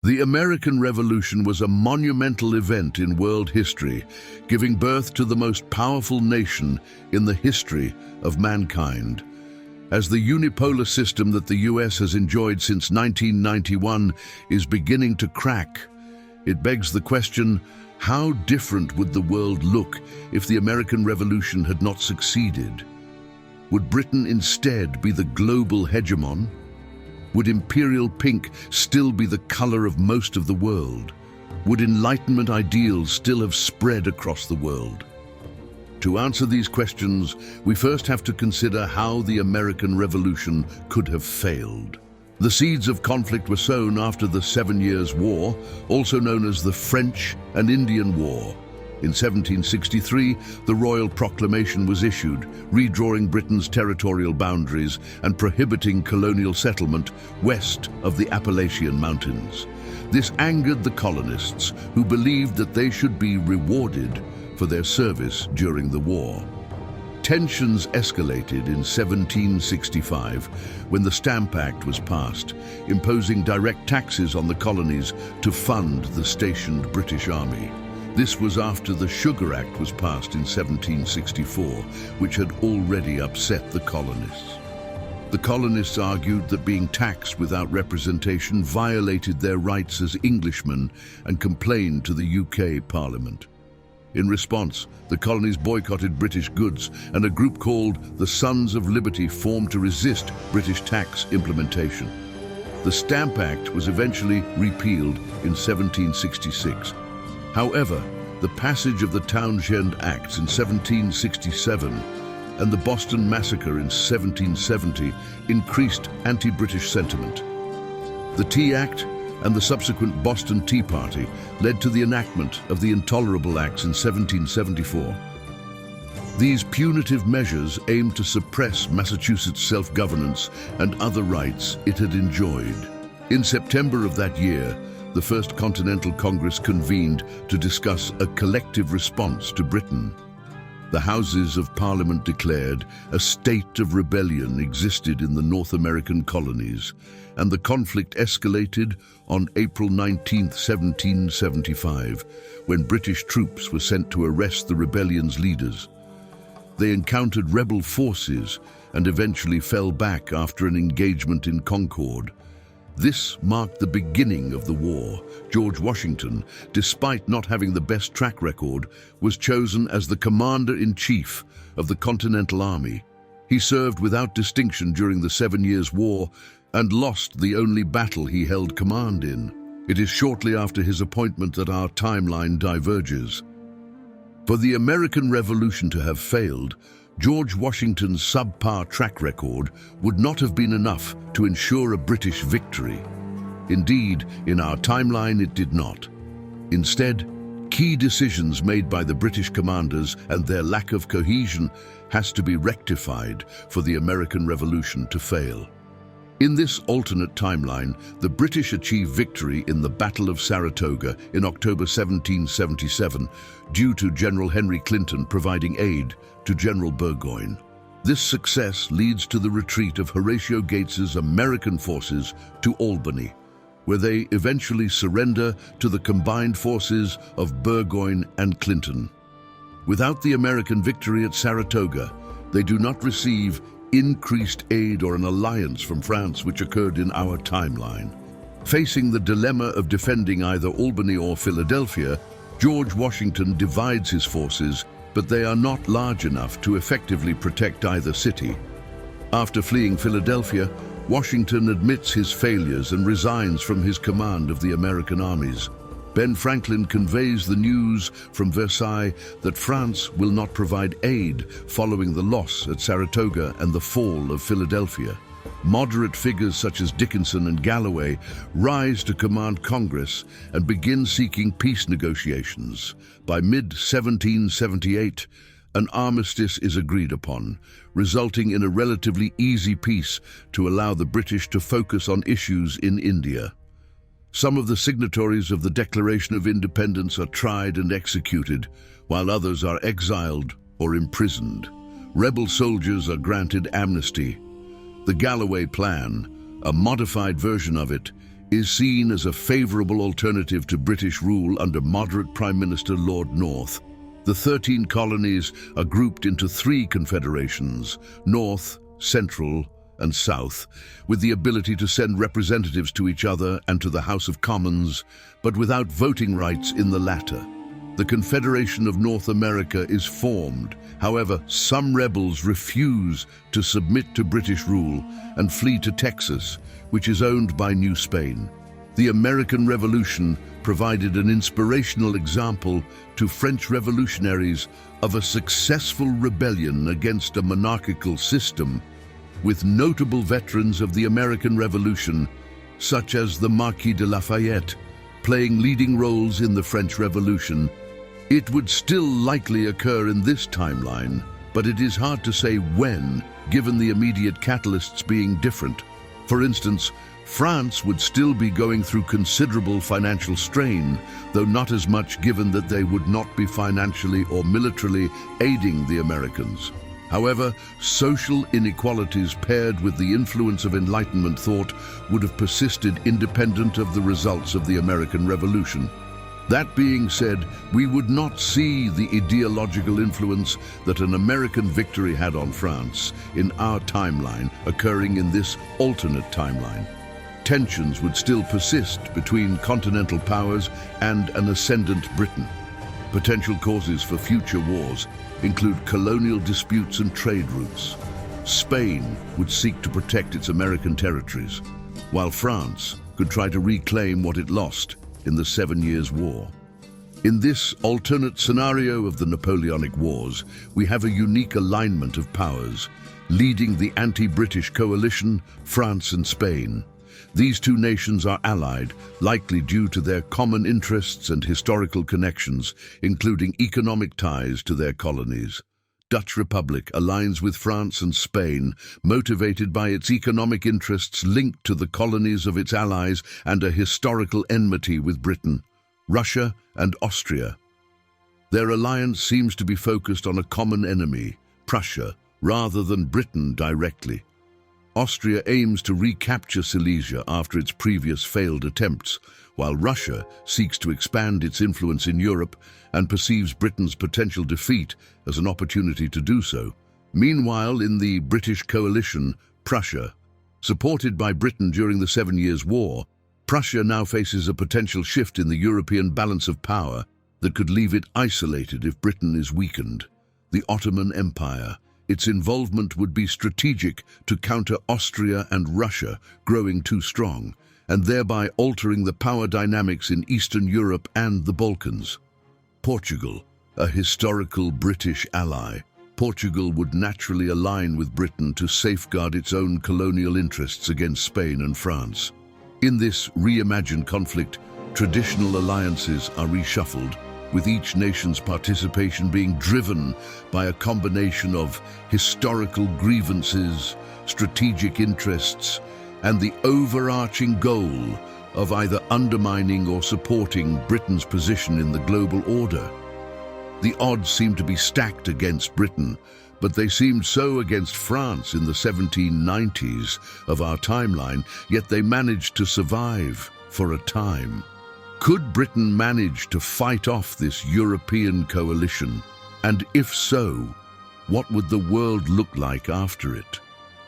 The American Revolution was a monumental event in world history, giving birth to the most powerful nation in the history of mankind. As the unipolar system that the US has enjoyed since 1991 is beginning to crack, it begs the question, how different would the world look if the American Revolution had not succeeded? Would Britain instead be the global hegemon? Would imperial pink still be the color of most of the world? Would Enlightenment ideals still have spread across the world? To answer these questions, we first have to consider how the American Revolution could have failed. The seeds of conflict were sown after the 7 Years' War, also known as the French and Indian War. In 1763, the Royal Proclamation was issued, redrawing Britain's territorial boundaries and prohibiting colonial settlement west of the Appalachian Mountains. This angered the colonists, who believed that they should be rewarded for their service during the war. Tensions escalated in 1765 when the Stamp Act was passed, imposing direct taxes on the colonies to fund the stationed British Army. This was after the Sugar Act was passed in 1764, which had already upset the colonists. The colonists argued that being taxed without representation violated their rights as Englishmen and complained to the UK Parliament. In response, the colonies boycotted British goods, and a group called the Sons of Liberty formed to resist British tax implementation. The Stamp Act was eventually repealed in 1766. However, the passage of the Townshend Acts in 1767 and the Boston Massacre in 1770 increased anti-British sentiment. The Tea Act and the subsequent Boston Tea Party led to the enactment of the Intolerable Acts in 1774. These punitive measures aimed to suppress Massachusetts self-governance and other rights it had enjoyed. In September of that year, the First Continental Congress convened to discuss a collective response to Britain. The Houses of Parliament declared a state of rebellion existed in the North American colonies, and the conflict escalated on April 19, 1775, when British troops were sent to arrest the rebellion's leaders. They encountered rebel forces and eventually fell back after an engagement in Concord. This marked the beginning of the war. George Washington, despite not having the best track record, was chosen as the commander-in-chief of the Continental Army. He served without distinction during the 7 Years' War and lost the only battle he held command in. It is shortly after his appointment that our timeline diverges. For the American Revolution to have failed, George Washington's subpar track record would not have been enough to ensure a British victory. Indeed, in our timeline it did not. Instead, key decisions made by the British commanders and their lack of cohesion has to be rectified for the American Revolution to fail. In this alternate timeline, the British achieved victory in the Battle of Saratoga in October 1777 due to General Henry Clinton providing aid to General Burgoyne. This success leads to the retreat of Horatio Gates's American forces to Albany, where they eventually surrender to the combined forces of Burgoyne and Clinton. Without the American victory at Saratoga, they do not receive increased aid or an alliance from France, which occurred in our timeline. Facing the dilemma of defending either Albany or Philadelphia, George Washington divides his forces, but they are not large enough to effectively protect either city. After fleeing Philadelphia, Washington admits his failures and resigns from his command of the American armies. Ben Franklin conveys the news from Versailles that France will not provide aid following the loss at Saratoga and the fall of Philadelphia. Moderate figures such as Dickinson and Galloway rise to command Congress and begin seeking peace negotiations. By mid-1778, an armistice is agreed upon, resulting in a relatively easy peace to allow the British to focus on issues in India. Some of the signatories of the Declaration of Independence are tried and executed, while others are exiled or imprisoned. Rebel soldiers are granted amnesty. The Galloway Plan, a modified version of it, is seen as a favorable alternative to British rule under moderate Prime Minister Lord North. The 13 colonies are grouped into 3 confederations: North, Central, and South, with the ability to send representatives to each other and to the House of Commons, but without voting rights in the latter. The Confederation of North America is formed. However, some rebels refuse to submit to British rule and flee to Texas, which is owned by New Spain. The American Revolution provided an inspirational example to French revolutionaries of a successful rebellion against a monarchical system, with notable veterans of the American Revolution, such as the Marquis de Lafayette, playing leading roles in the French Revolution. It would still likely occur in this timeline, but it is hard to say when, given the immediate catalysts being different. For instance, France would still be going through considerable financial strain, though not as much given that they would not be financially or militarily aiding the Americans. However, social inequalities paired with the influence of Enlightenment thought would have persisted independent of the results of the American Revolution. That being said, we would not see the ideological influence that an American victory had on France in our timeline occurring in this alternate timeline. Tensions would still persist between continental powers and an ascendant Britain. Potential causes for future wars include colonial disputes and trade routes. Spain would seek to protect its American territories, while France could try to reclaim what it lost in the 7 Years' War. In this alternate scenario of the Napoleonic Wars, we have a unique alignment of powers, leading the anti-British coalition, France and Spain. These two nations are allied, likely due to their common interests and historical connections, including economic ties to their colonies. Dutch Republic aligns with France and Spain, motivated by its economic interests linked to the colonies of its allies and a historical enmity with Britain. Russia and Austria. Their alliance seems to be focused on a common enemy, Prussia, rather than Britain directly. Austria aims to recapture Silesia after its previous failed attempts, while Russia seeks to expand its influence in Europe and perceives Britain's potential defeat as an opportunity to do so. Meanwhile, in the British coalition, Prussia, supported by Britain during the 7 Years' War, Prussia now faces a potential shift in the European balance of power that could leave it isolated if Britain is weakened. The Ottoman Empire. Its involvement would be strategic to counter Austria and Russia growing too strong, and thereby altering the power dynamics in Eastern Europe and the Balkans. Portugal, a historical British ally. Portugal would naturally align with Britain to safeguard its own colonial interests against Spain and France. In this reimagined conflict, traditional alliances are reshuffled, with each nation's participation being driven by a combination of historical grievances, strategic interests, and the overarching goal of either undermining or supporting Britain's position in the global order. The odds seem to be stacked against Britain, but they seemed so against France in the 1790s of our timeline, yet they managed to survive for a time. Could Britain manage to fight off this European coalition? And if so, what would the world look like after it?